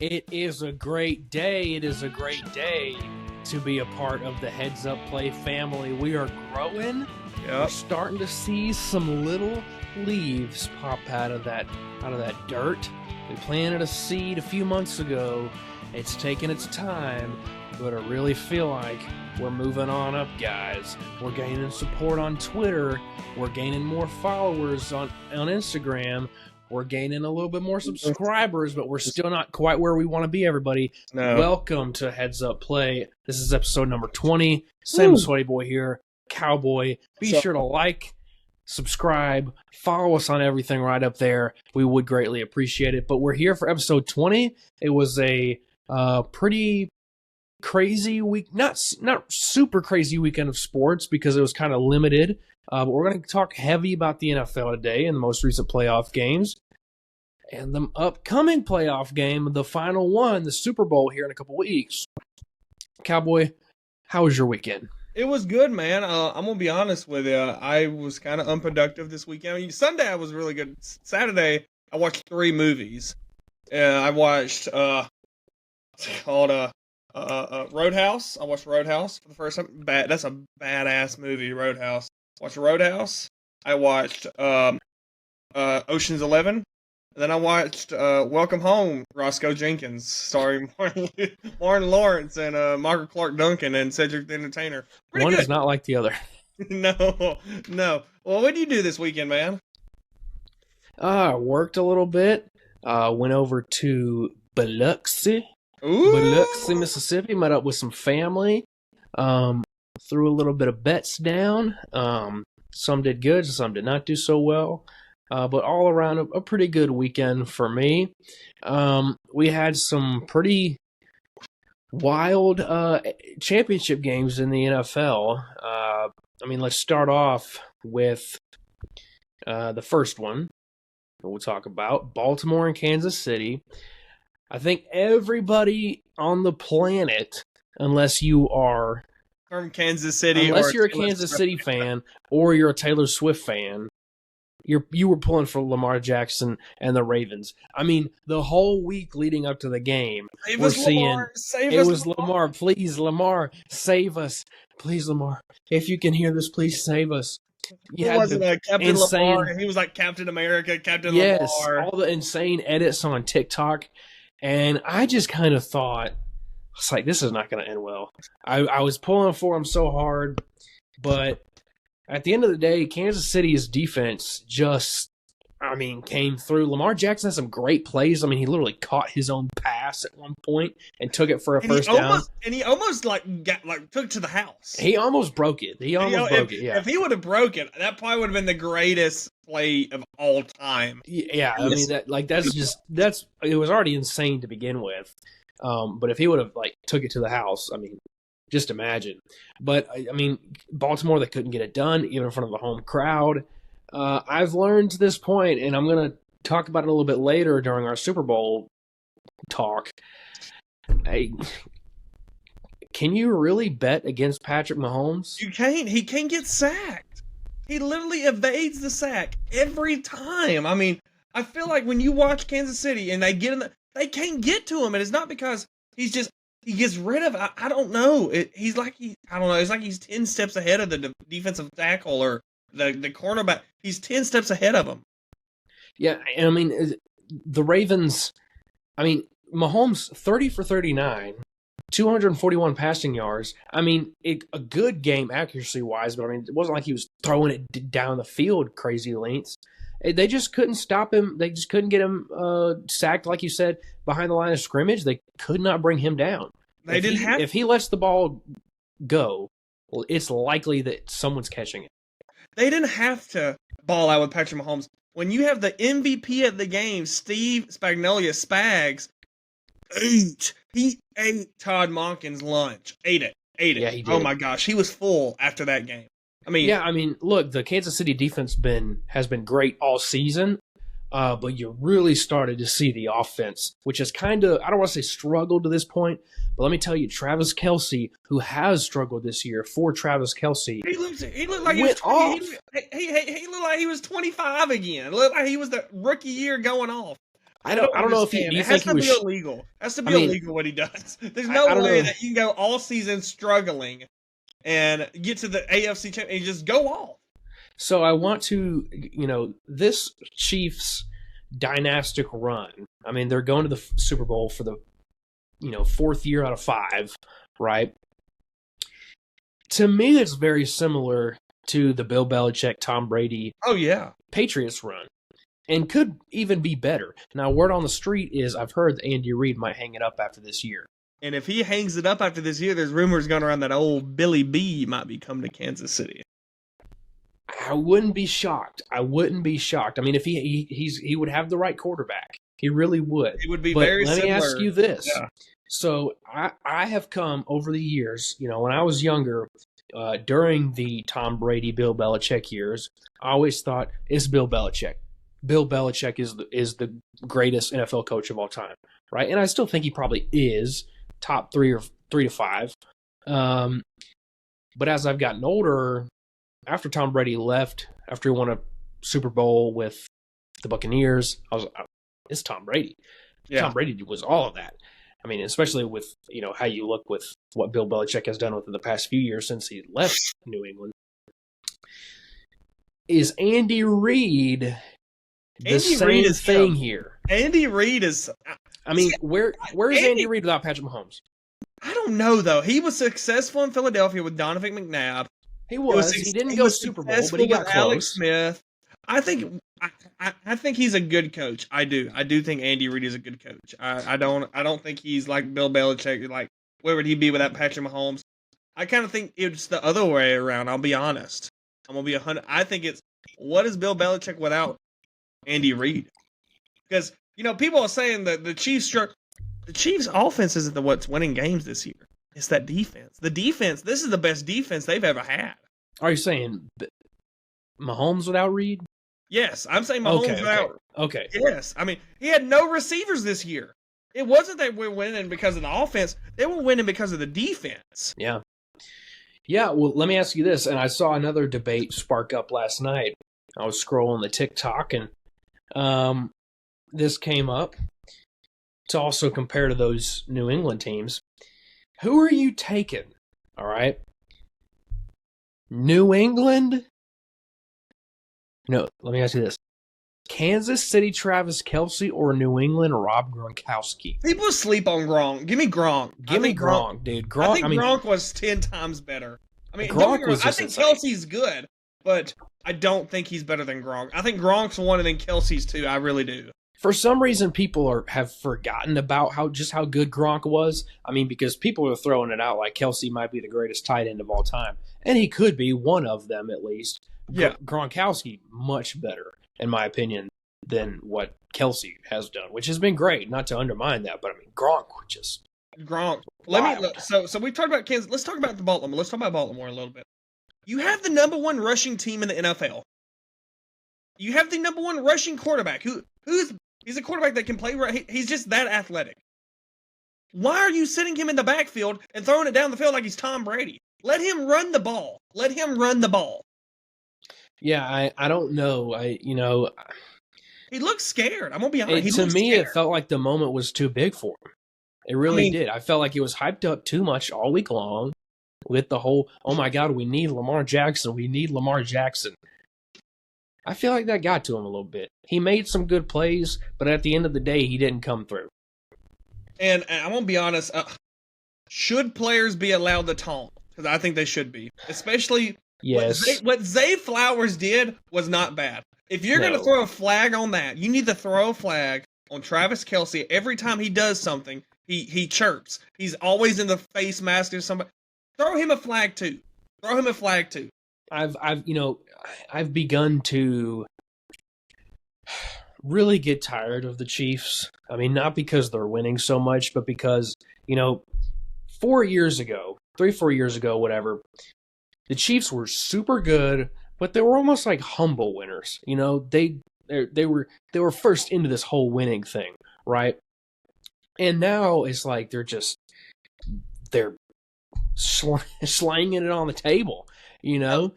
It is a great day. It is a great day to be a part of the Heads Up Play family. We are growing. We're Yep. starting to see some little leaves pop out of that dirt. We planted a seed a few months ago. It's taken its time, but I really feel like we're moving on up, guys. We're gaining support on Twitter. We're gaining more followers on Instagram. We're gaining a little bit more subscribers, but we're still not quite where we want to be, everybody. No. Welcome to Heads Up Play. This is episode number 20. Sam Sweaty Boy here, Cowboy. Be So- sure to like, subscribe, follow us on everything right up there. We would greatly appreciate it. But we're here for episode 20. It was a pretty crazy week, not super crazy weekend of sports because it was kind of limited. But we're going to talk heavy about the NFL today and the most recent playoff games and the upcoming playoff game, the final one, the Super Bowl here in a couple weeks. Cowboy, how was your weekend? It was good, man. I'm gonna be honest with you. I was kind of unproductive this weekend. I mean, Sunday I was really good. Saturday I watched 3 movies. I watched what's it called Roadhouse. I watched Roadhouse for the first time. That's a badass movie, Roadhouse. Watched Roadhouse. I watched Ocean's 11. And then I watched Welcome Home, Roscoe Jenkins, starring Martin Lawrence and Michael Clark Duncan and Cedric the Entertainer. Pretty One good. is not like the other. No. Well, what did you do this weekend, man? Worked a little bit. Went over to Biloxi, Ooh. Mississippi. Met up with some family. Threw a little bit of bets down. Some did good, some did not do so well. But all around a pretty good weekend for me. We had some pretty wild championship games in the NFL. Let's start off with the first one that we'll talk about, Baltimore and Kansas City. I think everybody on the planet, unless you are From Kansas City. Unless or you're a Taylor Kansas Swift. City fan or you're a Taylor Swift fan, you were pulling for Lamar Jackson and the Ravens. I mean, the whole week leading up to the game, Save we're us, seeing Lamar. Save it us, was Lamar. Please, Lamar, save us. Please, Lamar. If you can hear this, please save us. He wasn't Captain insane- Lamar. He was like Captain America, Captain Yes, Lamar. all the insane edits on TikTok. And I just kind of thought, it's like, this is not going to end well. I was pulling for him so hard, but at the end of the day, Kansas City's defense just, came through. Lamar Jackson had some great plays. I mean, he literally caught his own pass at one point and took it for a first down. He almost took it to the house. He almost broke it. Yeah. If he would have broke it, that probably would have been the greatest play of all time. Yeah, Yes. it was already insane to begin with. But if he would have took it to the house, just imagine. But Baltimore, they couldn't get it done even in front of the home crowd. I've learned to this point, and I'm going to talk about it a little bit later during our Super Bowl talk. Can you really bet against Patrick Mahomes? You can't. He can't get sacked. He literally evades the sack every time. I feel like when you watch Kansas City and they they can't get to him, and it's not because he gets rid of. I don't know. It's like he's 10 steps ahead of the defensive tackle or the cornerback. He's 10 steps ahead of him. Yeah, and the Ravens. Mahomes 30 for 39. 241 passing yards. A good game accuracy-wise, but it wasn't like he was throwing it down the field crazy lengths. They just couldn't stop him. They just couldn't get him sacked, like you said, behind the line of scrimmage. They could not bring him down. If he lets the ball go, well, it's likely that someone's catching it. They didn't have to ball out with Patrick Mahomes. When you have the MVP of the game, Steve Spagnuolo, Spags, he ate Todd Monken's lunch. Ate it. Yeah, he did. Oh my gosh, he was full after that game. Look, the Kansas City defense has been great all season, but you really started to see the offense, which is kind of, I don't want to say struggled to this point, but let me tell you, Travis Kelce, who has struggled this year, for Travis Kelce, he looked like he was 20, he looked like he was 25 again. It looked like he was the rookie year going off. I don't know if he. Do you It has think he to was? be illegal. It has to be I mean, illegal what he does. There's no I don't way know. that you can go all season struggling and get to the AFC champ and just go off. So I want to, this Chiefs dynastic run. I mean, they're going to the Super Bowl for the, fourth year out of 5, right? To me, it's very similar to the Bill Belichick, Tom Brady, Oh yeah, Patriots run, and could even be better. Now, word on the street is I've heard that Andy Reid might hang it up after this year. and if he hangs it up after this year, there's rumors going around that old Billy B might be coming to Kansas City. I wouldn't be shocked. I mean, if he would have the right quarterback, he really would. It would be But very let similar. me ask you this. Yeah. So I have come over the years, when I was younger, during the Tom Brady, Bill Belichick years, I always thought, it's Bill Belichick. Bill Belichick is the greatest NFL coach of all time, right? And I still think he probably is top 3 or 3 to 5. But as I've gotten older, after Tom Brady left, after he won a Super Bowl with the Buccaneers, it's Tom Brady. Yeah. Tom Brady was all of that. I mean, especially with, how you look with what Bill Belichick has done within the past few years since he left New England. Is Andy Reid the same thing here? Andy Reid is. I mean, where is Andy Reid without Patrick Mahomes? I don't know though. He was successful in Philadelphia with Donovan McNabb. He was. He didn't go Super Bowl, but he got with close. Alex Smith. I think he's a good coach. I do think Andy Reid is a good coach. I don't think he's like Bill Belichick. Like, where would he be without Patrick Mahomes? I kind of think it's the other way around. I'll be honest. I'm gonna be 100. I think it's what is Bill Belichick without Andy Reid? Because people are saying that the Chiefs offense isn't what's winning games this year. It's that defense. The defense. This is the best defense they've ever had. Are you saying Mahomes without Reid? Yes, I'm saying Mahomes without. Okay. Yes, I mean he had no receivers this year. It wasn't that we're winning because of the offense; they were winning because of the defense. Yeah. Yeah. Well, let me ask you this, and I saw another debate spark up last night. I was scrolling the TikTok, and this came up to also compare to those New England teams. Who are you taking? All right. New England? No, let me ask you this. Kansas City Travis Kelce or New England Rob Gronkowski? People sleep on Gronk. Give me Gronk. Give me Gronk, dude. Gronk, I think Gronk was 10 times better. I mean, Gronk was I think Kelsey's good, but I don't think he's better than Gronk. I think Gronk's one and then Kelsey's 2. I really do. For some reason, people have forgotten about how good Gronk was. I mean, because people are throwing it out like Kelce might be the greatest tight end of all time. And he could be one of them, at least. Yeah. Gronkowski, much better, in my opinion, than what Kelce has done, which has been great. Not to undermine that, but I mean, Gronk just... Gronk. Wild. So we've talked about Kansas. Let's talk about Baltimore. Let's talk about Baltimore a little bit. You have the number 1 rushing team in the NFL. You have the number 1 rushing quarterback. He's a quarterback that can play. He's just that athletic. Why are you sitting him in the backfield and throwing it down the field like he's Tom Brady? Let him run the ball. Let him run the ball. Yeah, I don't know. He looks scared. I'm gonna be honest. To me, it felt like the moment was too big for him. It really did. I felt like it was hyped up too much all week long with the whole, oh my God, we need Lamar Jackson. We need Lamar Jackson. I feel like that got to him a little bit. He made some good plays, but at the end of the day, he didn't come through. And I'm gonna be honest. Should players be allowed to taunt? Because I think they should be, especially. Yes. What Zay Flowers did was not bad. If you're going to throw a flag on that, you need to throw a flag on Travis Kelce. Every time he does something, he chirps. He's always in the face mask or somebody. Throw him a flag too. Throw him a flag too. I've begun to really get tired of the Chiefs. I mean, not because they're winning so much, but because, 4 years ago, 3-4 years ago, whatever, the Chiefs were super good, but they were almost like humble winners. They were first into this whole winning thing, right? And now it's like they're slanging it on the table. I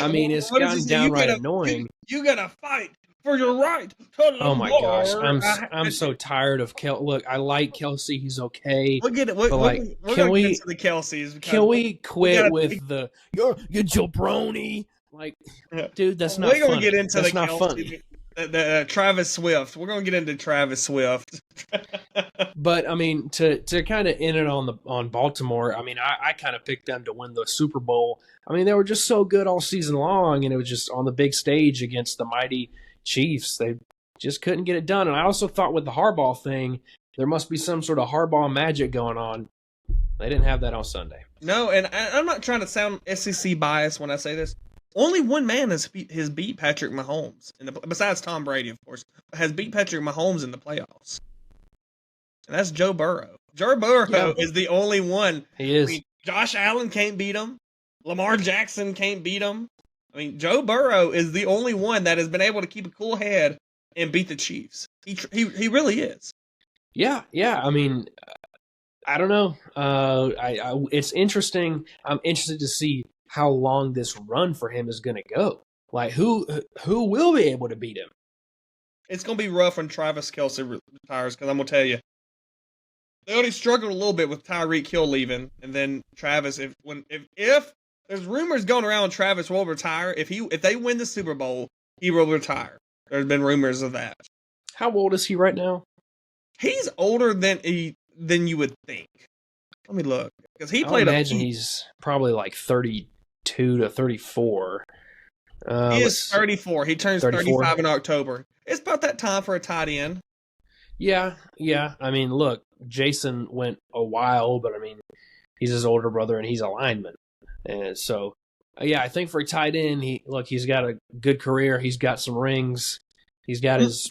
mean, it's gotten downright annoying. You gotta fight for your right to Oh my gosh, Lamar. I'm so tired of Kel. Look, I like Kelsey. He's okay, We'll get it. but like, We're can gonna get into we the Kelseys because can we we quit gotta. with the you jabroni? Like, dude, that's not We're gonna funny. get into That's the not Kelsey, funny. the Travis Swift. We're gonna get into Travis Swift. But I mean, to kind of end it on Baltimore, I mean, I kind of picked them to win the Super Bowl. I mean, they were just so good all season long, and it was just on the big stage against the mighty Chiefs. They just couldn't get it done. And I also thought with the Harbaugh thing, there must be some sort of Harbaugh magic going on. They didn't have that on Sunday. No, and I'm not trying to sound SEC biased when I say this. Only one man has beat Patrick Mahomes, besides Tom Brady, of course, has beat Patrick Mahomes in the playoffs. And that's Joe Burrow. Joe Burrow is the only one. He is. I mean, Josh Allen can't beat him. Lamar Jackson can't beat him. I mean, Joe Burrow is the only one that has been able to keep a cool head and beat the Chiefs. He really is. Yeah. I mean, I don't know. It's interesting. I'm interested to see how long this run for him is going to go. Like, who will be able to beat him? It's going to be rough when Travis Kelce retires, because I'm going to tell you, they already struggled a little bit with Tyreek Hill leaving, and then Travis. If there's rumors going around, Travis will retire. If they win the Super Bowl, he will retire. There's been rumors of that. How old is he right now? He's older than you would think. Let me look, because he I played. imagine he's probably like 32 to 34. He is 34. He turns 35 in October. It's about that time for a tight end. Yeah. I mean, look, Jason went a while, but I mean, he's his older brother and he's a lineman, and so I think for a tight end, he's got a good career. He's got some rings. He's got his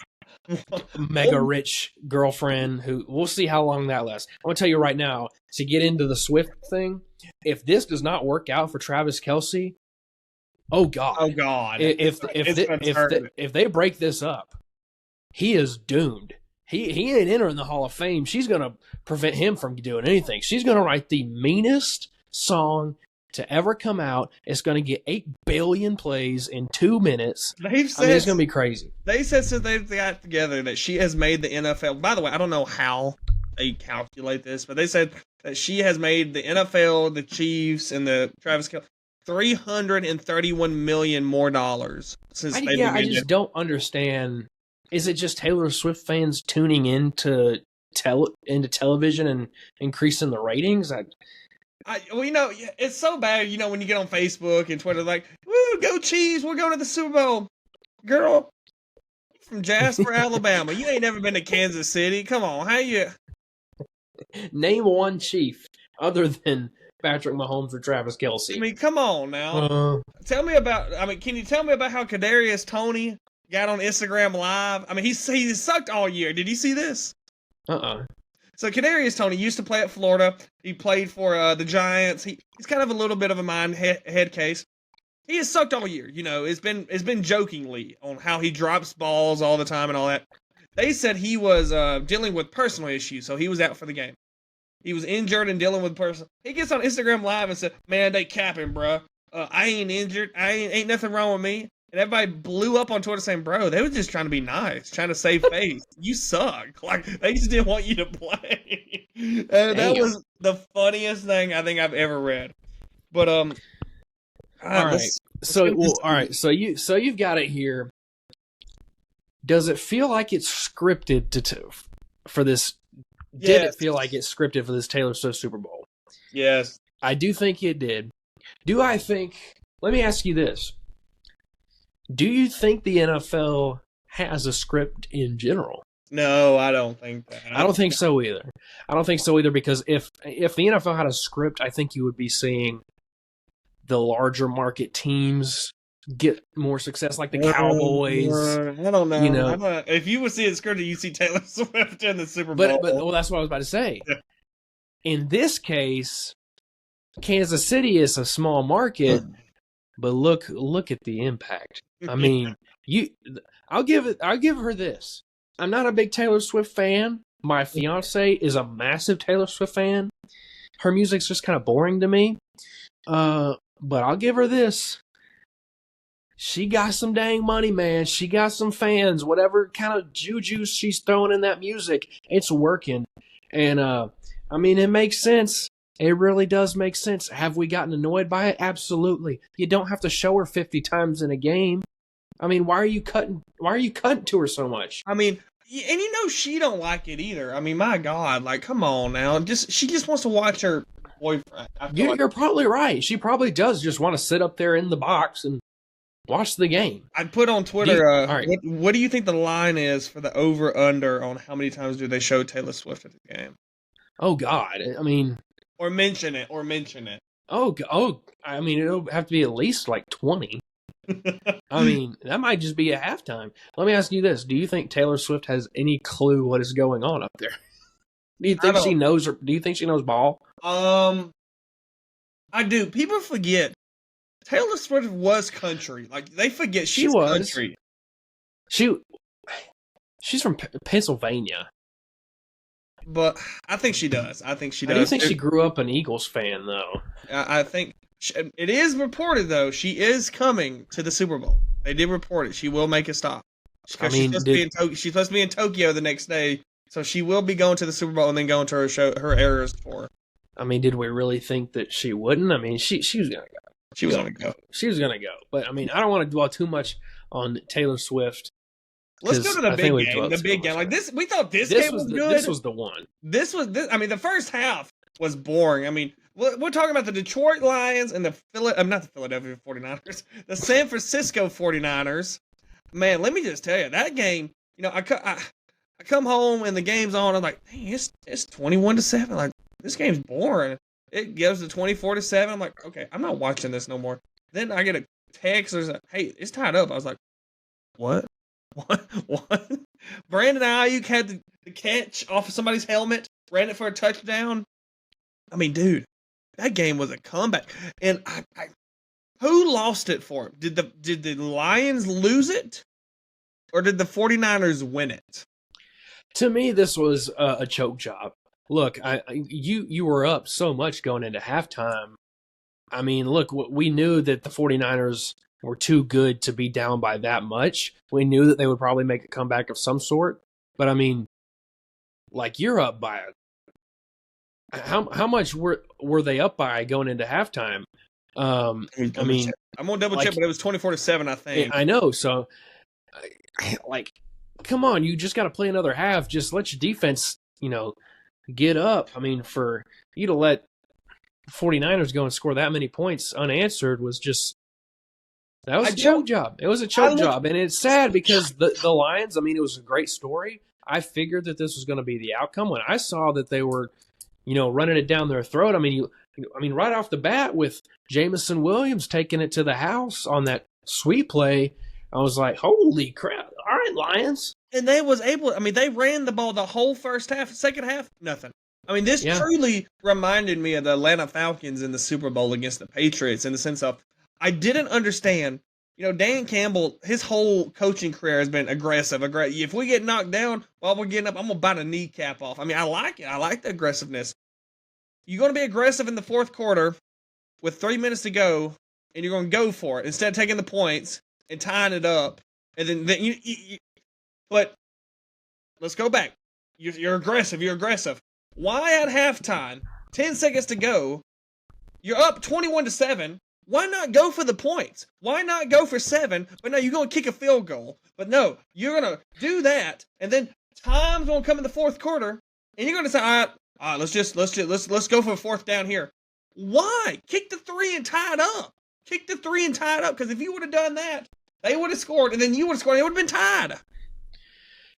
mega rich girlfriend who we'll see how long that lasts. I'm gonna tell you right now, to get into the Swift thing, if this does not work out for Travis Kelce, oh god, if they break this up, he is doomed. He ain't entering the Hall of Fame. She's gonna prevent him from doing anything. She's gonna write the meanest song to ever come out. It's gonna get 8 billion plays in 2 minutes. It's gonna be crazy. They said since they got together that she has made the NFL. By the way, I don't know how they calculate this, but they said that she has made the NFL, the Chiefs, and the Travis Kelce $331 million more dollars since they've been I just don't understand. Is it just Taylor Swift fans tuning into television and increasing the ratings? It's so bad. When you get on Facebook and Twitter, like, "Woo, go Chiefs! We're going to the Super Bowl." Girl, you're from Jasper, Alabama. You ain't never been to Kansas City. Come on, how you? Name one Chief other than Patrick Mahomes or Travis Kelce. I mean, come on now. Tell me about. I mean, can you tell me about how Kadarius Toney got on Instagram Live? I mean, he sucked all year. Did you see this? So Kadarius Toney used to play at Florida. He played for the Giants. He's kind of a little bit of a head case. He has sucked all year. It's been jokingly on how he drops balls all the time and all that. They said he was dealing with personal issues, so he was out for the game. He was injured and dealing with personal. He gets on Instagram Live and said, "Man, they capping, bro. I ain't injured. Ain't nothing wrong with me." And everybody blew up on Twitter saying, "Bro, they were just trying to be nice, trying to save face. You suck. Like, they just didn't want you to play." And that was the funniest thing I think I've ever read. But all right. So you've got it here. Does it feel like it's scripted for this? Yes. Did it feel like it's scripted for this Taylor Swift Super Bowl? Yes. I do think it did. Do I think? Let me ask you this. Do you think the NFL has a script in general? No, I don't think that. I don't think so either. I don't think so either, because if the NFL had a script, I think you would be seeing the larger market teams get more success, like the Cowboys. I don't know. If you would see it scripted, you see Taylor Swift in the Super Bowl. But that's what I was about to say. In this case, Kansas City is a small market, but look at the impact. I mean, I'll give her this. I'm not a big Taylor Swift fan. My fiance is a massive Taylor Swift fan. Her music's just kind of boring to me. But I'll give her this. she got some dang money, man. She got some fans. Whatever kind of juju she's throwing in that music, it's working. And I mean, it makes sense. It really does make sense. Have we gotten annoyed by it? Absolutely. You don't have to show her 50 times in a game. I mean, why are you cutting to her so much? I mean, and she don't like it either. I mean, my God, like, come on now. She just wants to watch her boyfriend. You're probably right. She probably does just want to sit up there in the box and watch the game. I put on Twitter, what do you think the line is for the over-under on how many times do they show Taylor Swift at the game? Oh, God. I mean... Or mention it. Oh, I mean, it'll have to be at least like 20. I mean, that might just be a halftime. Let me ask you this. Do you think Taylor Swift has any clue what is going on up there? Do you think she knows ball? I do. People forget Taylor Swift was country. Like, they forget she's country. She's from Pennsylvania. But I think she does. I do you think she grew up an Eagles fan, though? I think it is reported, though, she is coming to the Super Bowl. They did report it. She will make a stop. She's supposed to be in Tokyo the next day, so she will be going to the Super Bowl and then going to her Eras tour. I mean, did we really think that she wouldn't? I mean, she was going to go. She was going to go. She was going to go. But, I mean, I don't want to dwell too much on Taylor Swift. Let's go to the big game. The big game. Like this, we thought this game was good. This was the one. I mean, the first half was boring. I mean, we're talking about the Detroit Lions and not the Philadelphia 49ers, the San Francisco 49ers. Man, let me just tell you, that game, I come home and the game's on. I'm like, dang, it's 21-7. Like, this game's boring. It goes to 24-7. I'm like, okay, I'm not watching this no more. Then I get a text. There's hey, it's tied up. I was like, what? What? Brandon Ayuk had the catch off of somebody's helmet, ran it for a touchdown. I mean, dude, that game was a comeback. And who lost it for him? Did the Lions lose it? Or did the 49ers win it? To me, this was a choke job. Look, you were up so much going into halftime. I mean, look, we knew that the 49ers were too good to be down by that much. We knew that they would probably make a comeback of some sort. But, I mean, like, you're up by how much were they up by going into halftime? I mean, I'm going to double check, but it was 24-7, I think. I know. So, like, come on, you just got to play another half. Just let your defense, get up. I mean, for you to let the 49ers go and score that many points unanswered was just, that was a choke job. It was a choke job. And it's sad because the Lions, I mean, it was a great story. I figured that this was going to be the outcome. When I saw that they were, running it down their throat, I mean, right off the bat with Jameson Williams taking it to the house on that sweep play, I was like, holy crap. All right, Lions. And they ran the ball the whole first half. Second half, nothing. I mean, this truly reminded me of the Atlanta Falcons in the Super Bowl against the Patriots in the sense of, I didn't understand. Dan Campbell, his whole coaching career has been aggressive. If we get knocked down while we're getting up, I'm going to bite a kneecap off. I mean, I like it. I like the aggressiveness. You're going to be aggressive in the fourth quarter with 3 minutes to go, and you're going to go for it instead of taking the points and tying it up. And then you but let's go back. You're aggressive. You're aggressive. Why at halftime, 10 seconds to go, you're up 21-7. Why not go for the points? Why not go for 7? But no, you're going to kick a field goal. But no, you're going to do that, and then time's going to come in the fourth quarter, and you're going to say, all right, let's go for a fourth down here. Why? Kick the 3 and tie it up. Kick the 3 and tie it up, because if you would have done that, they would have scored, and then you would have scored, and it would have been tied.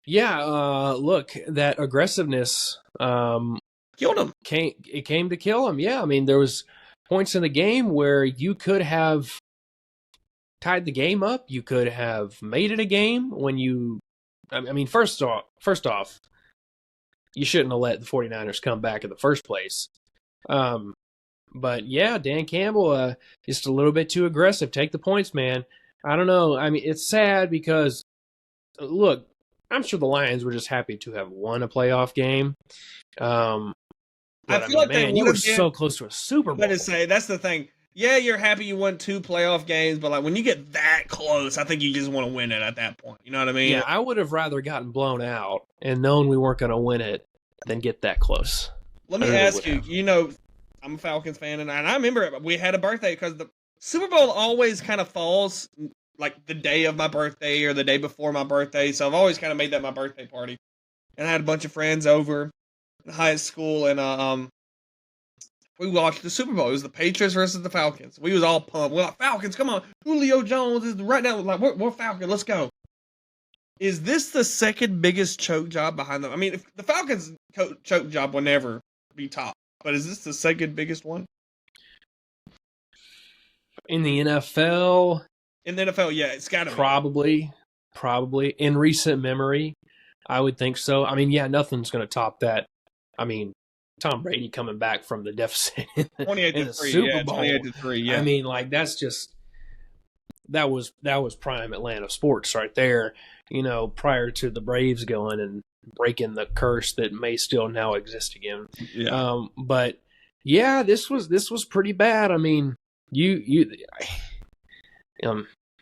Yeah, look, that aggressiveness killed him. It came to kill him. Yeah, I mean, there was points in the game where you could have tied the game up. You could have made it a game when you. I mean, first off, you shouldn't have let the 49ers come back in the first place. But yeah, Dan Campbell, just a little bit too aggressive. Take the points, man. I don't know. I mean, it's sad because, look, I'm sure the Lions were just happy to have won a playoff game. I feel like man, you were so close to a Super Bowl. But to say that's the thing. yeah, you're happy you won 2 playoff games, but like when you get that close, I think you just want to win it at that point. You know what I mean? Yeah, I would have rather gotten blown out and known we weren't going to win it than get that close. Let me ask you. You know, I'm a Falcons fan, and I remember we had a birthday because the Super Bowl always kind of falls like the day of my birthday or the day before my birthday. So I've always kind of made that my birthday party, and I had a bunch of friends over in high school, and we watched the Super Bowl. It was the Patriots versus the Falcons. We was all pumped. We're like, Falcons, come on! Julio Jones is right now. Like we're Falcons. Let's go. Is this the second biggest choke job behind them? I mean, if the Falcons' choke job will never be top, but is this the second biggest one? In the NFL? In the NFL, yeah, it's got to be. Probably. In recent memory, I would think so. I mean, yeah, nothing's going to top that. I mean, Tom Brady coming back from the deficit in the Super Bowl. 28-3, yeah. I mean, like, that's just that was prime Atlanta sports right there. You know, prior to the Braves going and breaking the curse that may still now exist again. Yeah. But yeah, this was pretty bad. I mean, I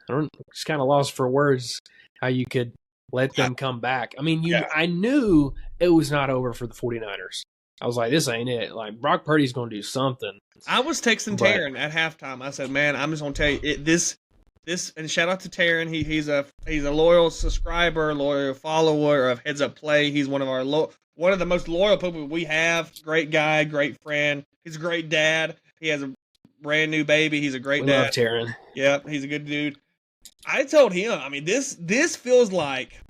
don't just kind of lost for words how you could let them come back. I mean, I knew it was not over for the 49ers. I was like, this ain't it. Like, Brock Purdy's going to do something. I was texting Taryn at halftime. I said, man, I'm just going to tell you, this, and shout out to Taryn. He's a loyal subscriber, loyal follower of Heads Up Play. He's one of one of the most loyal people we have. Great guy, great friend. He's a great dad. He has a brand new baby. He's a great dad. Love Taryn. Yep, he's a good dude. I told him, I mean, this feels like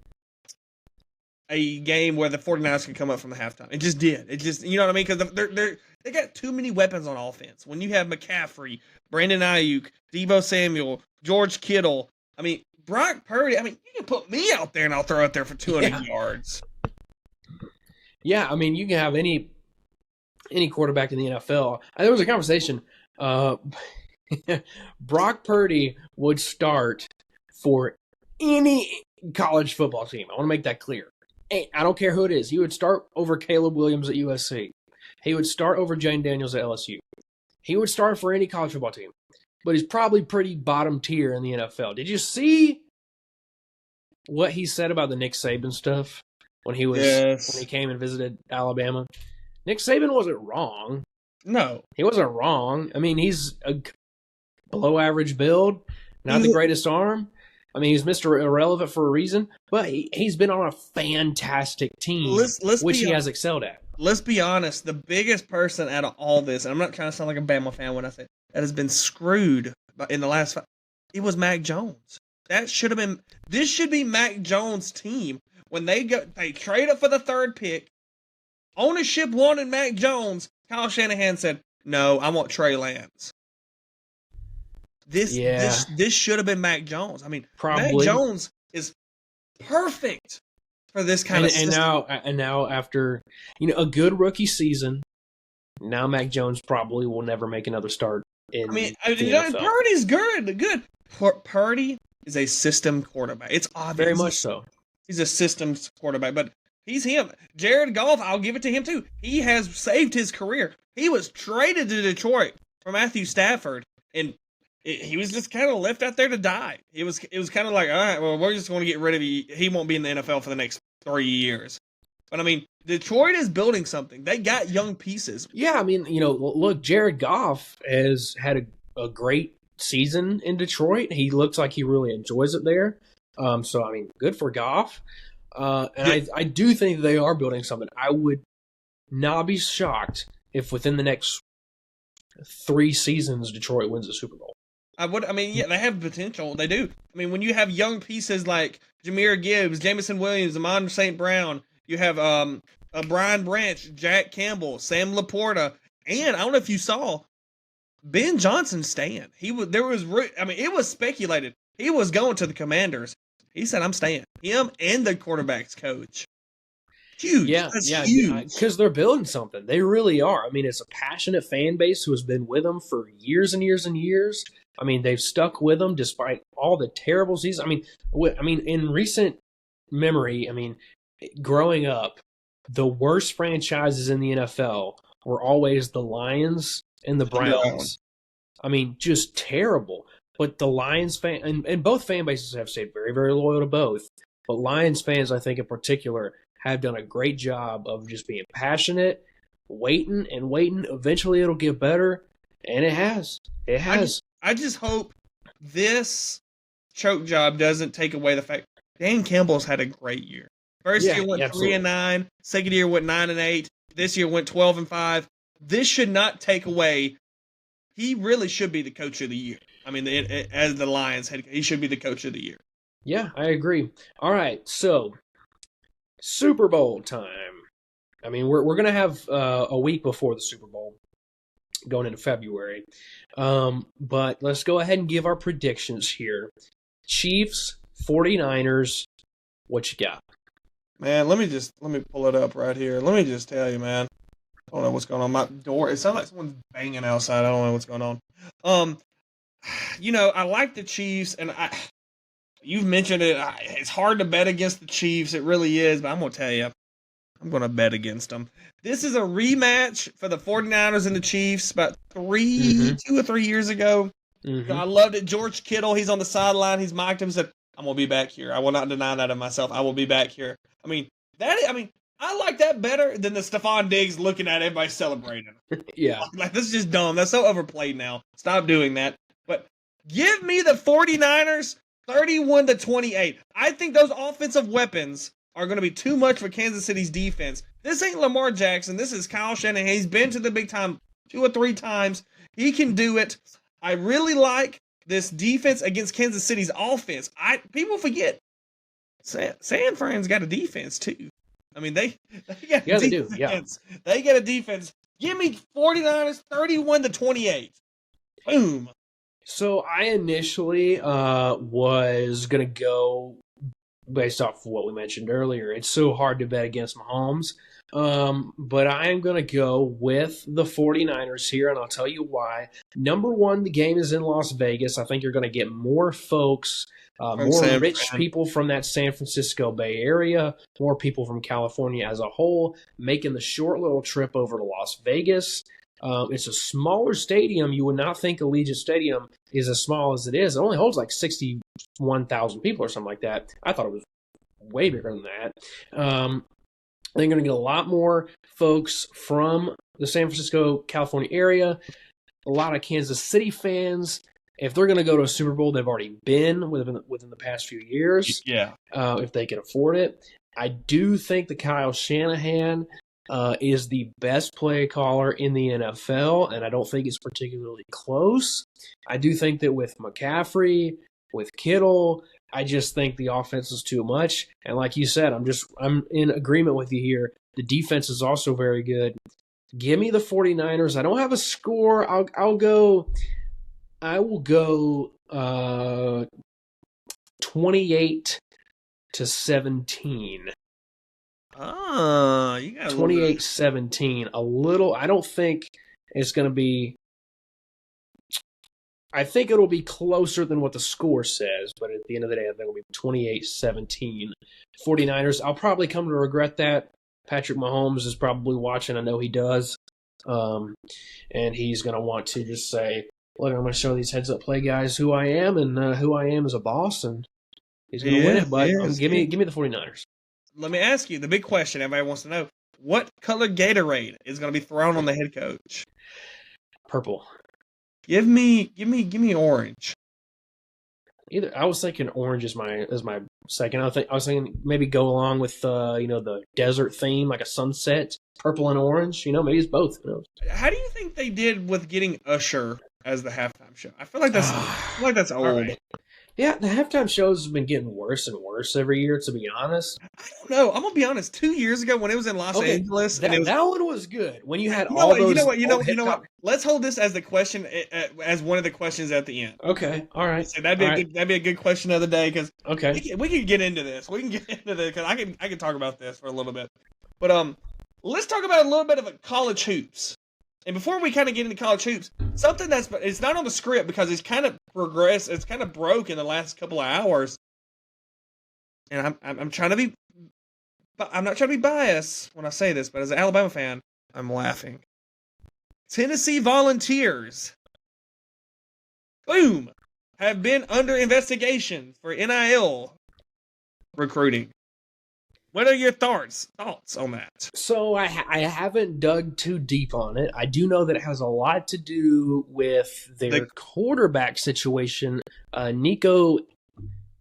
a game where the 49ers can come up from the halftime. It just did. It just, you know what I mean? Because they got too many weapons on offense. When you have McCaffrey, Brandon Ayuk, Deebo Samuel, George Kittle, I mean, Brock Purdy, I mean, you can put me out there and I'll throw it there for 200 yards. Yeah, I mean, you can have any quarterback in the NFL. There was a conversation. Brock Purdy would start for any college football team. I want to make that clear. I don't care who it is. He would start over Caleb Williams at USC. He would start over Jane Daniels at LSU. He would start for any college football team. But he's probably pretty bottom tier in the NFL. Did you see what he said about the Nick Saban stuff when he came and visited Alabama? Nick Saban wasn't wrong. No. He wasn't wrong. I mean, he's a below average build, not the greatest arm. I mean, he's Mr. Irrelevant for a reason, but he's been on a fantastic team, which he has excelled at. Let's be honest. The biggest person out of all this, and I'm not trying to sound like a Bama fan when I say that has been screwed in the last 5, it was Mac Jones. This should be Mac Jones' team. When they trade up for the 3rd pick, ownership wanted Mac Jones. Kyle Shanahan said, no, I want Trey Lance. This should have been Mac Jones. I mean, probably. Mac Jones is perfect for this kind of system. And now after a good rookie season, now Mac Jones probably will never make another start in the NFL. Purdy's good. Purdy is a system quarterback. It's obvious. Very much so. He's a systems quarterback, but he's him. Jared Goff, I'll give it to him too. He has saved his career. He was traded to Detroit for Matthew Stafford, and he was just kind of left out there to die. It was kind of like, all right, well, we're just going to get rid of you. He won't be in the NFL for the next 3 years. But I mean, Detroit is building something. They got young pieces. Yeah, I mean, look, Jared Goff has had a great season in Detroit. He looks like he really enjoys it there. So I mean, good for Goff. I do think they are building something. I would not be shocked if within the next 3 seasons Detroit wins the Super Bowl. They have potential. They do. I mean, when you have young pieces like Jahmyr Gibbs, Jamison Williams, Amon St. Brown, you have Brian Branch, Jack Campbell, Sam Laporta, and I don't know if you saw Ben Johnson staying. It was speculated he was going to the Commanders. He said, "I'm staying." Him and the quarterback's coach. Huge. That's huge. Because they're building something. They really are. I mean, it's a passionate fan base who has been with them for years and years and years. I mean, they've stuck with them despite all the terrible seasons. I mean, in recent memory, growing up, the worst franchises in the NFL were always the Lions and the Browns. I mean, just terrible. But the Lions fan and both fan bases have stayed very, very loyal to both. But Lions fans, I think in particular, have done a great job of just being passionate, waiting and waiting. Eventually, it'll get better, and it has. It has. I just hope this choke job doesn't take away the fact Dan Campbell's had a great year. First year went 3-9. Second year went 9-8. This year went 12-5. This should not take away. He really should be the coach of the year. I mean, as the Lions head, he should be the coach of the year. Yeah, I agree. All right, so Super Bowl time. I mean, we're gonna have a week before the Super Bowl, going into February. But let's go ahead and give our predictions here. Chiefs, 49ers, what you got? Man, let me pull it up right here. Let me just tell you, man. I don't know what's going on. My door, it sounds like someone's banging outside. I don't know what's going on. I like the Chiefs, and you've mentioned it. It's hard to bet against the Chiefs. It really is, but I'm going to tell you, I'm going to bet against them. This is a rematch for the 49ers and the Chiefs about 2 or 3 years ago. Mm-hmm. I loved it. George Kittle, he's on the sideline. He's mic'd him and said, I'm going to be back here. I will not deny that of myself. I will be back here. I like that better than the Stephon Diggs looking at everybody celebrating. Yeah. Like, this is just dumb. That's so overplayed now. Stop doing that. But give me the 49ers 31-28. I think those offensive weapons are going to be too much for Kansas City's defense. This ain't Lamar Jackson. This is Kyle Shanahan. He's been to the big time 2 or 3 times. He can do it. I really like this defense against Kansas City's offense. People forget San Fran's got a defense too. I mean, they got a defense. They do. Yeah. They got a defense. Give me 49ers 31-28. Boom. So I initially was going to go based off of what we mentioned earlier. It's so hard to bet against Mahomes. But I am going to go with the 49ers here, and I'll tell you why. Number one, the game is in Las Vegas. I think you're going to get more folks, more rich people from that San Francisco Bay Area, more people from California as a whole, making the short little trip over to Las Vegas. It's a smaller stadium. You would not think Allegiant Stadium is as small as it is. It only holds like 61,000 people or something like that. I thought it was way bigger than that. They're going to get a lot more folks from the San Francisco, California area, a lot of Kansas City fans. If they're going to go to a Super Bowl, they've already been within the past few years. Yeah. If they can afford it. I do think that Kyle Shanahan is the best play caller in the NFL, and I don't think it's particularly close. I do think that with McCaffrey, with Kittle, I just think the offense is too much. And like you said, I'm in agreement with you here. The defense is also very good. Give me the 49ers. I don't have a score. I will go 28-17. You got 28-17. A little. I don't think it's going to be. I think it'll be closer than what the score says, but at the end of the day, I think it'll be 28-17. 49ers, I'll probably come to regret that. Patrick Mahomes is probably watching. I know he does. And he's going to want to just say, look, I'm going to show these heads-up play guys who I am and who I am as a boss, and he's going to win it. But give me the 49ers. Let me ask you the big question everybody wants to know. What color Gatorade is going to be thrown on the head coach? Purple. Give me orange. Either I was thinking orange is my second. I was thinking maybe go along with the desert theme, like a sunset, purple and orange. Maybe it's both. Who knows? How do you think they did with getting Usher as the halftime show? I feel like that's old. Right. Yeah, the halftime shows have been getting worse and worse every year, to be honest. I don't know. I'm going to be honest. 2 years ago when it was in Los Angeles. That one was good. When you had all those... You know what? Let's hold this as the question, as one of the questions at the end. Okay. All right. So that'd be a good question of the day, because okay. we can get into this. We can get into this, because I can talk about this for a little bit. But let's talk about a little bit of a college hoops. And before we kind of get into college hoops, something it's not on the script because it's kind of progressed. It's kind of broke in the last couple of hours. And I'm trying to be, I'm not trying to be biased when I say this, but as an Alabama fan, I'm laughing. Tennessee Volunteers boom, have been under investigation for NIL recruiting. What are your thoughts on that? So I haven't dug too deep on it. I do know that it has a lot to do with their quarterback situation. Nico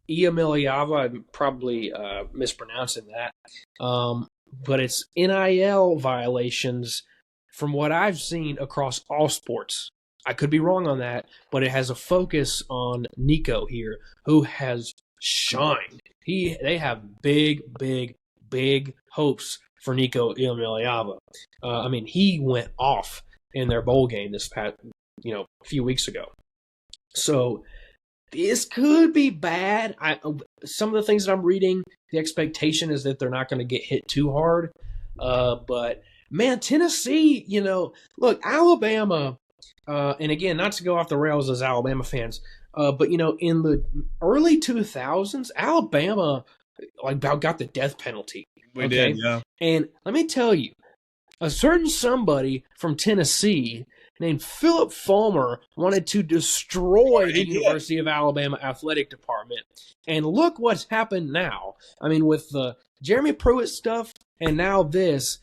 Iamaleava, I'm probably mispronouncing that, but it's NIL violations from what I've seen across all sports. I could be wrong on that, but it has a focus on Nico here, who has shined. They have big hopes for Nico Iamaleava. I mean, he went off in their bowl game this past, a few weeks ago. So this could be bad. Some of the things that I'm reading, the expectation is that they're not going to get hit too hard. But man, Tennessee, look, Alabama, and again, not to go off the rails as Alabama fans, but in the early 2000s, Alabama got the death penalty. We did, yeah. And let me tell you, a certain somebody from Tennessee named Philip Fulmer wanted to destroy the University of Alabama athletic department. And look what's happened now. I mean, with the Jeremy Pruitt stuff and now this,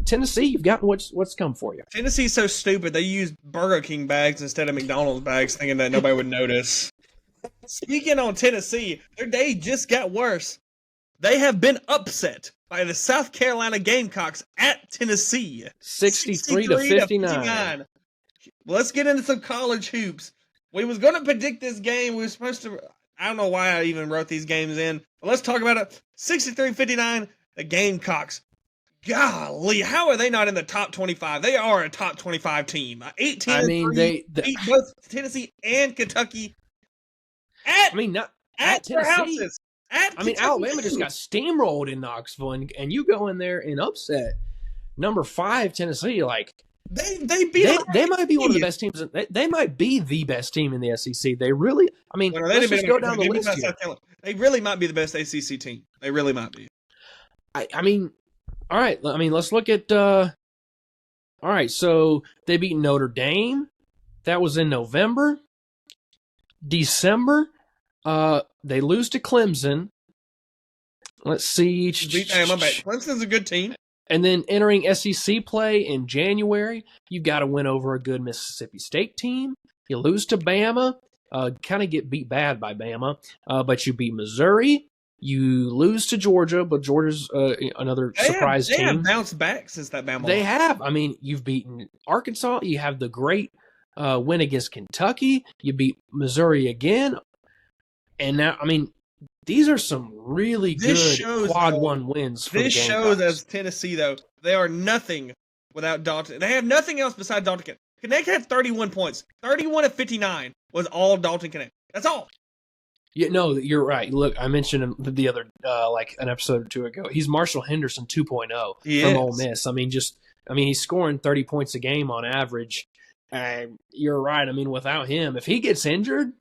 Tennessee, you've gotten what's come for you. Tennessee's so stupid. They use Burger King bags instead of McDonald's bags, thinking that nobody would notice. Speaking on Tennessee, their day just got worse. They have been upset by the South Carolina Gamecocks at Tennessee. 63 to 59. Let's get into some college hoops. We was going to predict this game. We were supposed to. I don't know why I even wrote these games in. But let's talk about it. 63-59, the Gamecocks. Golly, how are they not in the top 25? They are a top 25 team. 18. I mean, they beat both Tennessee and Kentucky. At Tennessee. Alabama just got steamrolled in Knoxville, and you go in there and upset number 5 Tennessee. They beat. They might be one of the best teams. They might be the best team in the SEC. They really. I mean, let's just go down the list here. They really might be the best ACC team. They really might be. I mean, all right. I mean, let's look at. All right, so they beat Notre Dame. That was in November. December. They lose to Clemson. Let's see. Clemson's a good team. And then entering SEC play in January, you've got to win over a good Mississippi State team. You lose to Bama, kind of get beat bad by Bama, but you beat Missouri. You lose to Georgia, but Georgia's another surprise team. They have bounced back since that Bama. They have. I mean, you've beaten Arkansas. You have the great win against Kentucky. You beat Missouri again. And now, I mean, these are some really good quad one wins for the Gamecocks. This shows as Tennessee, though, they are nothing without Dalton. They have nothing else besides Dalton Knecht. Knecht had 31 points. 31 of 59 was all Dalton Knecht. That's all. Yeah, no, you're right. Look, I mentioned him the other, an episode or two ago. He's Marshall Henderson 2.0 from Ole Miss. I mean, he's scoring 30 points a game on average. You're right. I mean, without him, if he gets injured,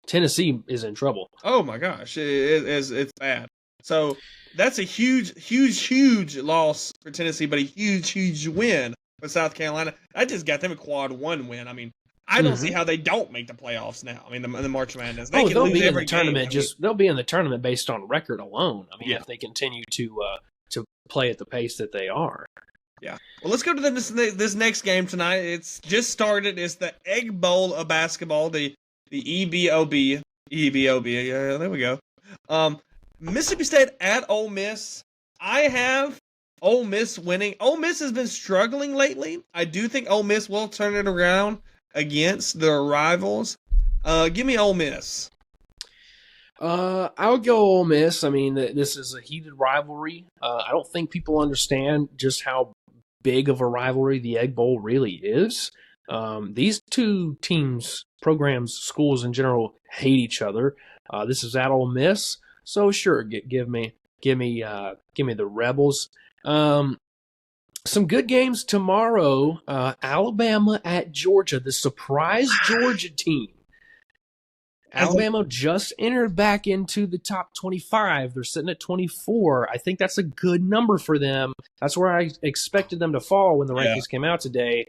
Tennessee is in trouble. Oh my gosh, it's bad. So that's a huge loss for Tennessee, but a huge win for South Carolina. I just got them a quad one win. I mean, I don't see how they don't make the playoffs now. I mean, the March Madness. They'll be in the tournament. They'll be in the tournament based on record alone. I mean, if they continue to play at the pace that they are. Yeah. Well, let's go to this next game tonight. It's just started. It's the Egg Bowl of basketball. The EBOB. Yeah, there we go. Mississippi State at Ole Miss. I have Ole Miss winning. Ole Miss has been struggling lately. I do think Ole Miss will turn it around against their rivals. Give me Ole Miss. I would go Ole Miss. I mean, this is a heated rivalry. I don't think people understand just how big of a rivalry the Egg Bowl really is. These two teams, programs, schools in general hate each other. This is at Ole Miss, so sure, give me the Rebels. Some good games tomorrow. Alabama at Georgia, the surprise Georgia team. Alabama just entered back into the top 25. They're sitting at 24. I think that's a good number for them. That's where I expected them to fall when the rankings came out today.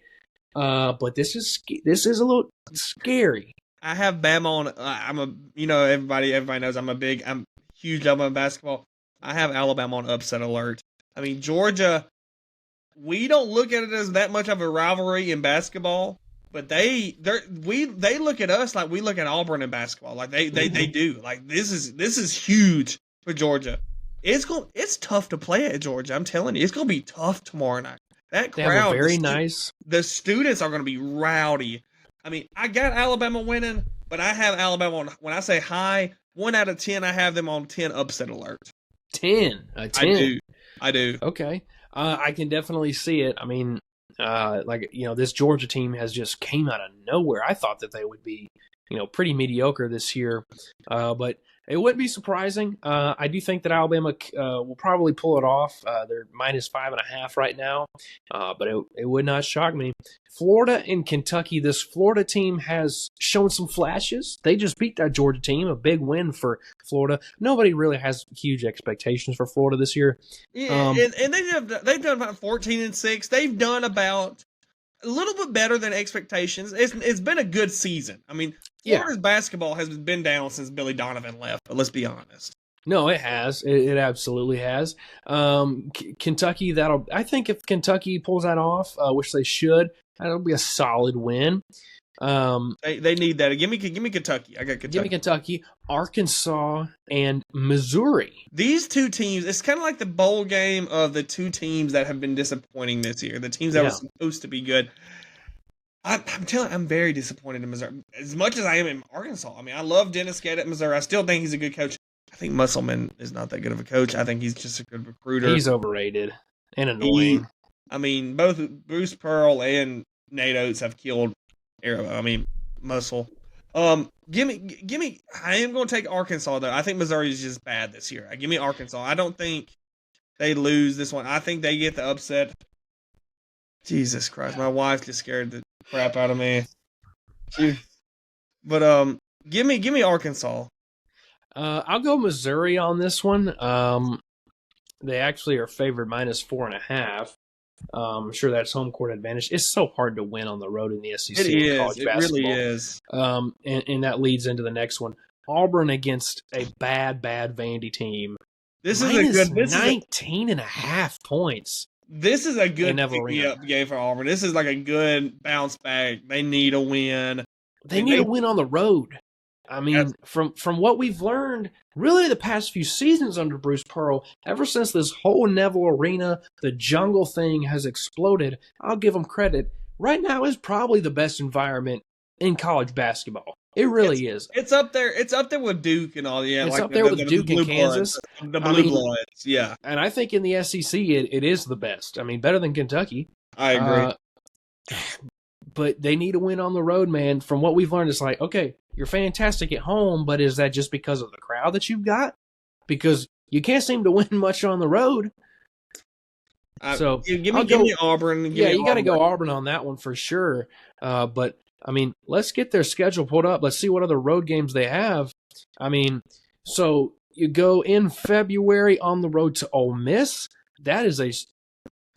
But this is a little scary. I have Bama on. Everybody knows I'm huge Alabama basketball. I have Alabama on upset alert. I mean, Georgia, we don't look at it as that much of a rivalry in basketball, but they look at us like we look at Auburn in basketball. Like they do. Like this is huge for Georgia. It's tough to play at Georgia. I'm telling you, it's gonna be tough tomorrow night. That They crowd, have a very nice. the students are gonna be rowdy. I mean, I got Alabama winning, but I have Alabama on. When I say high, 1 out of 10, I have them on 10 upset alert. 10. A 10. I do. Okay. I can definitely see it. I mean, this Georgia team has just came out of nowhere. I thought that they would be, pretty mediocre this year, but it wouldn't be surprising. I do think that Alabama will probably pull it off. They're -5.5 right now, but it would not shock me. Florida and Kentucky. This Florida team has shown some flashes. They just beat that Georgia team, a big win for Florida. Nobody really has huge expectations for Florida this year. Yeah, and they've done about 14-6. They've done about a little bit better than expectations. It's been a good season. I mean, Florida's basketball has been down since Billy Donovan left, but let's be honest. No, it has. It absolutely has. Kentucky, I think if Kentucky pulls that off, which they should, that'll be a solid win. They need that. Give me Kentucky. I got Kentucky. Give me Kentucky, Arkansas, and Missouri. These two teams, it's kind of like the bowl game of the two teams that have been disappointing this year. The teams that were supposed to be good. I'm telling you, I'm very disappointed in Missouri. As much as I am in Arkansas. I mean, I love Dennis Gate at Missouri. I still think he's a good coach. I think Musselman is not that good of a coach. I think he's just a good recruiter. He's overrated and annoying. Both Bruce Pearl and Nate Oates have killed Muscle. Give me. I am going to take Arkansas though. I think Missouri is just bad this year. Give me Arkansas. I don't think they lose this one. I think they get the upset. Jesus Christ, my wife just scared the crap out of me. But give me Arkansas. I'll go Missouri on this one. They actually are favored -4.5. I'm sure that's home court advantage. It's so hard to win on the road in the SEC. It is. College basketball. Really is. And that leads into the next one. Auburn against a bad Vandy team. This is a good 19.5 points. This is a good pick-me-up game for Auburn. This is like a good bounce back. They need a win. They need a win on the road. I mean, from what we've learned, really the past few seasons under Bruce Pearl, ever since this whole Neville Arena, the jungle thing has exploded, I'll give them credit. Right now is probably the best environment in college basketball. It really is. It's up there. It's up there with Duke and all. Yeah, it's like up there with Duke and Kansas. The Blue Bloods, yeah. And I think in the SEC, it is the best. I mean, better than Kentucky. I agree. But they need a win on the road, man. From what we've learned, it's like, okay, you're fantastic at home, but is that just because of the crowd that you've got? Because you can't seem to win much on the road. So give me Auburn. You got to go Auburn on that one for sure. But I mean, let's get their schedule pulled up. Let's see what other road games they have. I mean, so you go in February on the road to Ole Miss. That is a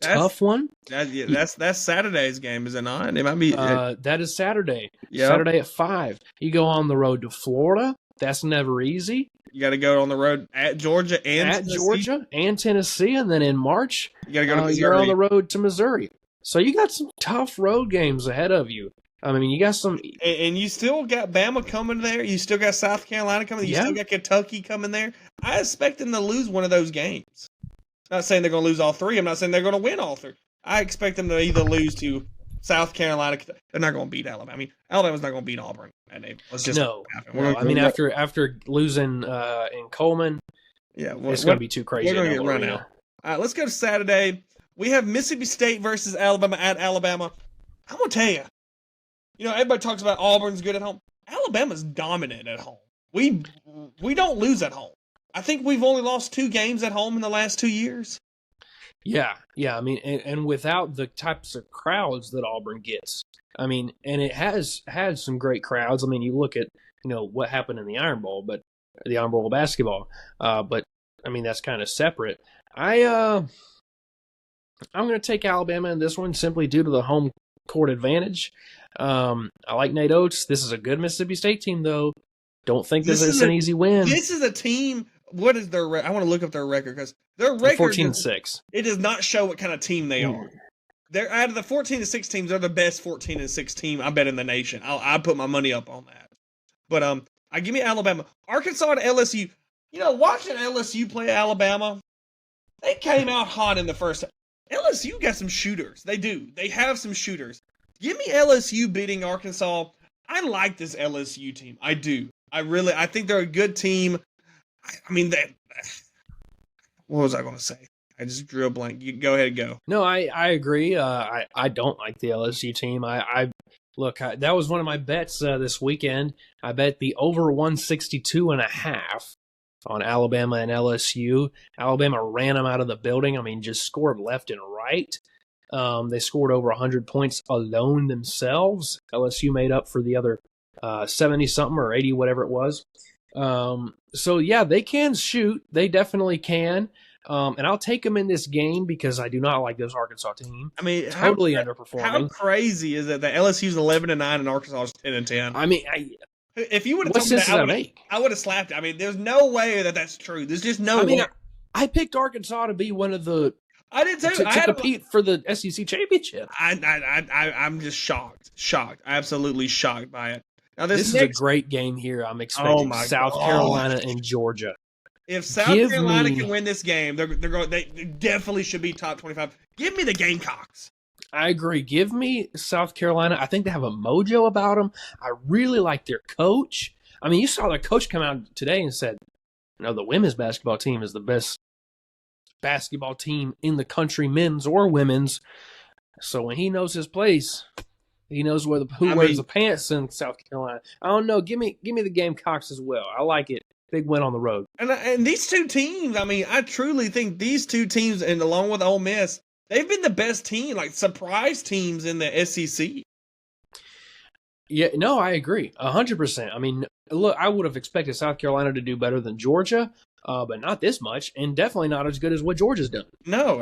tough one. That's Saturday's game, is it not? It might be. That is Saturday. Yep. Saturday at 5. You go on the road to Florida. That's never easy. You got to go on the road at Georgia and Tennessee, and then in March you got to go to Missouri. You're on the road to Missouri. So you got some tough road games ahead of you. I mean, you got some, and you still got Bama coming there. You still got South Carolina coming. You still got Kentucky coming there. I expect them to lose one of those games. I'm not saying they're going to lose all three. I'm not saying they're going to win all three. I expect them to either lose to South Carolina. They're not going to beat Alabama. I mean, Alabama's not going to beat Auburn. No. I mean, after losing in Coleman, it's going to be too crazy. We're going to get run out. All right, let's go to Saturday. We have Mississippi State versus Alabama at Alabama. I'm going to tell you, everybody talks about Auburn's good at home. Alabama's dominant at home. We don't lose at home. I think we've only lost 2 games at home in the last 2 years. Yeah. I mean, and without the types of crowds that Auburn gets. I mean, and it has had some great crowds. I mean, you look at, what happened in the Iron Bowl, but the Iron Bowl of basketball. But I mean, that's kind of separate. I'm going to take Alabama in this one simply due to the home court advantage. I like Nate Oates. This is a good Mississippi State team, though. Don't think this is an easy win. This is a team. What is their record? I want to look up their record because their record 14-6. It does not show what kind of team they are. They're out of the 14-6 teams. They're the best 14-6 team I bet in the nation. I put my money up on that. But I give me Alabama, Arkansas, and LSU. You know, watching LSU play Alabama, they came out hot in the first. LSU got some shooters. They do. They have some shooters. Give me LSU beating Arkansas. I like this LSU team. I do. I think they're a good team. I mean, what was I going to say? I just drew a blank. You go ahead and go. No, I agree. I don't like the LSU team. That was one of my bets this weekend. I bet the over 162.5 on Alabama and LSU. Alabama ran them out of the building. I mean, just scored left and right. They scored over 100 points alone themselves. LSU made up for the other 70-something or 80, whatever it was. So, yeah, they can shoot. They definitely can. And I'll take them in this game because I do not like this Arkansas team. I mean, totally underperforming. How crazy is it that LSU's 11-9 and Arkansas is 10-10? I mean, if you would have told me that, I would have slapped it. I mean, there's no way that that's true. There's just no way. I picked Arkansas to be one of the. I did too. To compete for the SEC championship. I'm just shocked, absolutely shocked by it. Now this is a great game here. I'm expecting South Carolina and Georgia. If South Carolina can win this game, they definitely should be top 25. Give me the Gamecocks. I agree. Give me South Carolina. I think they have a mojo about them. I really like their coach. I mean, you saw their coach come out today and said, the women's basketball team is the best basketball team in the country, men's or women's. So when he knows his place, he knows who wears the pants in South Carolina. I don't know. Give me the Gamecocks as well. I like it. Big win on the road. And these two teams, I mean, I truly think these two teams, and along with Ole Miss, they've been the best team, like surprise teams in the SEC. Yeah, no, I agree 100%. I mean, look, I would have expected South Carolina to do better than Georgia, but not this much, and definitely not as good as what Georgia's done. No,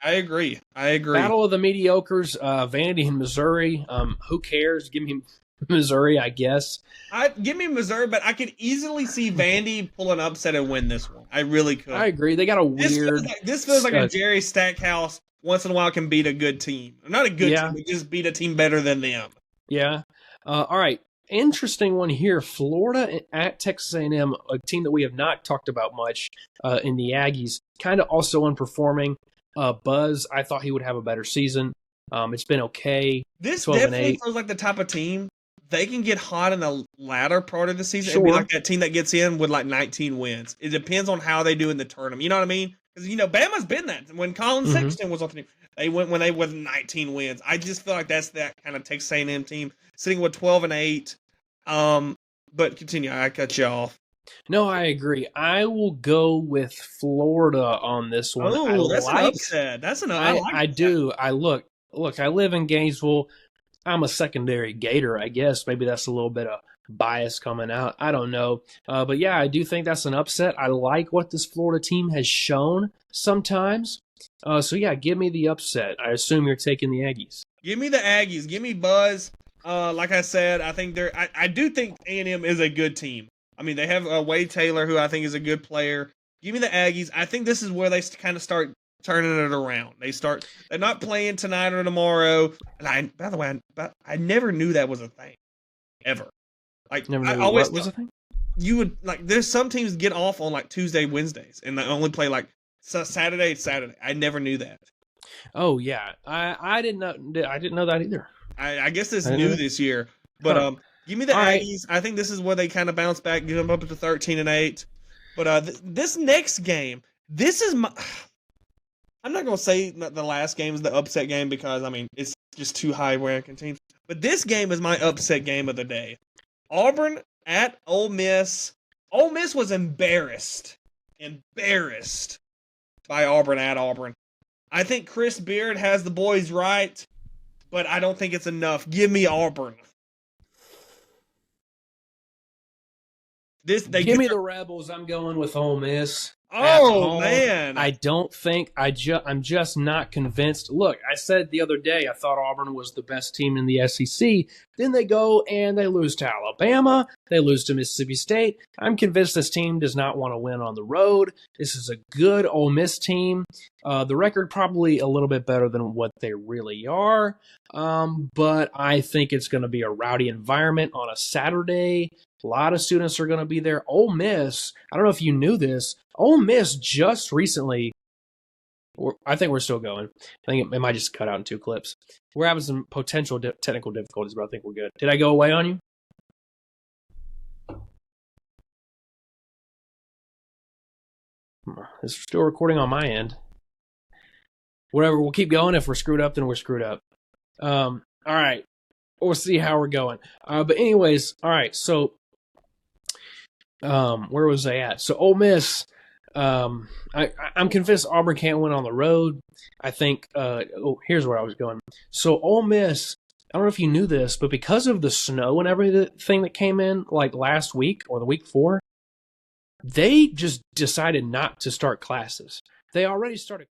I agree. Battle of the mediocres, Vandy and Missouri. Who cares? Give me Missouri, I guess. Give me Missouri, but I could easily see Vandy pull an upset and win this one. I really could. I agree. They got a weird. This feels like a Jerry Stackhouse once in a while can beat a good team. Not a good team, but just beat a team better than them. Yeah. All right. Interesting one here. Florida at Texas A&M, a team that we have not talked about much in the Aggies, kind of also underperforming. Buzz, I thought he would have a better season. It's been okay. This definitely feels like the type of team they can get hot in the latter part of the season and be like that team that gets in with like 19 wins. It depends on how they do in the tournament. You know what I mean? Because, Bama's been that. When Colin Sexton was on the team, they went when they were 19 wins. I just feel like that's that kind of Texas A&M team sitting with 12-8. But continue. I cut you off. No, I agree. I will go with Florida on this one. Oh, that's an upset. That's an upset. I do. Look, I live in Gainesville. I'm a secondary Gator, I guess. Maybe that's a little bit of bias coming out. I don't know. But yeah, I do think that's an upset. I like what this Florida team has shown sometimes. So yeah, give me the upset. I assume you're taking the Aggies. Give me the Aggies. Give me Buzz. Like I said, I think I do think A&M is a good team. I mean, they have Wade Taylor, who I think is a good player. Give me the Aggies. I think this is where they kind of start turning it around. They're not playing tonight or tomorrow. And by the way, I never knew that was a thing, ever. Like, never knew I always was a thing. You would there's some teams get off on like Tuesday, Wednesdays, and they only play like Saturday. I never knew that. Oh yeah, I didn't know that either. I guess it's new this year, but give me the Aggies. I think this is where they kind of bounce back, get them up to 13-8. But this next game, this is my. I'm not gonna say that the last game is the upset game because it's just too high-ranking teams. But this game is my upset game of the day. Auburn at Ole Miss. Ole Miss was embarrassed by Auburn at Auburn. I think Chris Beard has the boys right, but I don't think it's enough. Give me Auburn. Give me the Rebels. I'm going with Ole Miss. at Oh home. man. I don't think I'm just not convinced. Look, I said the other day I thought Auburn was the best team in the SEC. Then they go and they lose to Alabama. They lose to Mississippi State. I'm convinced this team does not want to win on the road. This is a good Ole Miss team. The record probably a little bit better than what they really are. But I think it's going to be a rowdy environment on a Saturday. A lot of students are going to be there. Ole Miss, I don't know if you knew this, Ole Miss just recently, I think we're still going. I think it might just cut out in 2 clips. We're having some potential technical difficulties, but I think we're good. Did I go away on you? It's still recording on my end. Whatever, we'll keep going. If we're screwed up, then we're screwed up. All right. We'll see how we're going. But anyways, all right, so where was I at? So Ole Miss, I'm convinced Auburn can't win on the road. I think, here's where I was going. So Ole Miss, I don't know if you knew this, but because of the snow and everything that came in like last week or the week before, they just decided not to start classes. They already started.